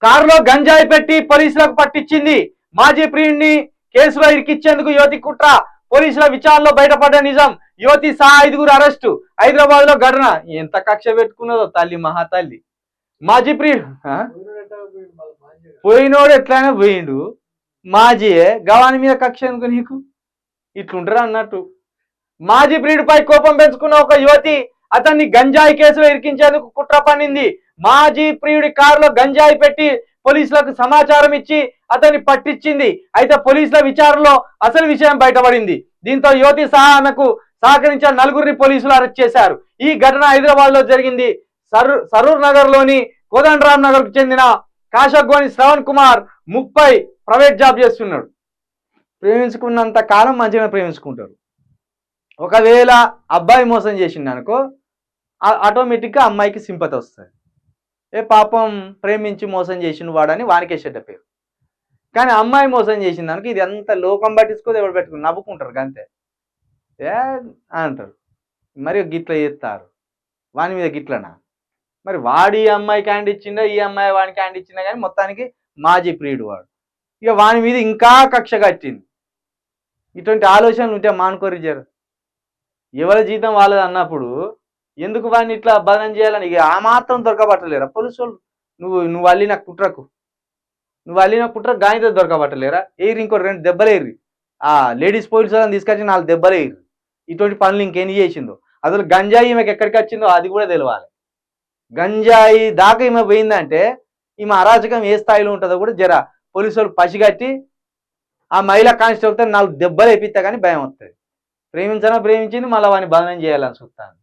కారులో గంజాయి పెట్టి పోలీసులకు పట్టించింది. మాజీ ప్రియుడిని కేసులో ఇరికిచ్చేందుకు యువతి కుట్ర. పోలీసుల విచారణలో బయటపడ్డ నిజం. యువతి సహా 5గురు అరెస్టు. హైదరాబాద్ లో ఘటన. ఎంత కక్ష పెట్టుకున్నదో తల్లి మహాతల్లి. మాజీ ప్రియుడు పోయినోడు ఎట్లయినా పోయిండు. మాజీయే గవాని మీద కక్ష ఎందుకు నీకు? ఇట్లుంటారా అన్నట్టు. మాజీ ప్రియుడిపై కోపం పెంచుకున్న ఒక యువతి అతన్ని గంజాయి కేసులో ఇరికించేందుకు కుట్ర పన్నింది. మాజీ ప్రియుడి కారులో గంజాయి పెట్టి పోలీసులకు సమాచారం ఇచ్చి అతన్ని పట్టించింది. అయితే పోలీసుల విచారణలో అసలు విషయం బయటపడింది. దీంతో యువతి సహా ఆమెకు సహకరించిన 4గురిని పోలీసులు అరెస్ట్ చేశారు. ఈ ఘటన హైదరాబాద్ లో జరిగింది. సరూర్ నగర్ లోని కోదండరామ్ నగర్ కు చెందిన కాశగోని శ్రవణ్ కుమార్ 30 ప్రైవేట్ జాబ్ చేస్తున్నాడు. ప్రేమించుకున్నంత కాలం మంచిగా ప్రేమించుకుంటారు. ఒకవేళ అబ్బాయి మోసం చేసిండు అనుకో, ఆటోమేటిక్గా అమ్మాయికి సింపతి వస్తుంది. ఏ పాపం ప్రేమించి మోసం చేసిన వాడని వానికే చెడ్డ పేరు. కానీ అమ్మాయి మోసం చేసింది అనుకో, ఇది అంత లోకం పట్టించుకోదు, ఎవరు పెట్టుకుని నవ్వుకుంటారు అంతే. ఏ అంటారు మరి గిట్ల చేస్తారు వాని మీద గిట్లనా. మరి వాడు ఈ అమ్మాయికి హ్యాండ్ ఇచ్చిండో, ఈ అమ్మాయి వానికి హ్యాండ్ ఇచ్చిందో, కానీ మొత్తానికి మాజీ ప్రియుడు వాడు. ఇక వాని మీద ఇంకా కక్ష కట్టింది. ఇటువంటి ఆలోచనలు ఉంటే మానుకోరిజారు. ఎవరి జీతం వాళ్ళది అన్నప్పుడు ఎందుకు వాడిని ఇట్లా బదనం చేయాలని ఇక ఆ మాత్రం దొరకబట్టలేరా పోలీసు వాళ్ళు? నువ్వు అల్లిన కుట్రకు గాయతో దొరకబట్టలేరా? ఎయిరి ఇంకో 2 దెబ్బలు ఎయిరి. ఆ లేడీస్ పోలీసు వాళ్ళని తీసుకొచ్చి 4 దెబ్బలు ఎయిరి. ఇటువంటి పనులు ఇంకేం చేసిందో. అసలు గంజాయి ఈమెకి ఎక్కడికి వచ్చిందో అది కూడా తెలియాలి. గంజాయి దాకా ఈమె పోయిందంటే ఈమె అరాచకం ఏ స్థాయిలో ఉంటుందో కూడా జర పోలీసు వాళ్ళు పసిగట్టి ఆ మహిళా కానిస్టేబుల్తో 4 దెబ్బలు వేపిస్తా కానీ భయం వస్తుంది. ప్రేమించినా ప్రేమించింది, మళ్ళీ వాడిని బదనం చేయాలని చూస్తాను.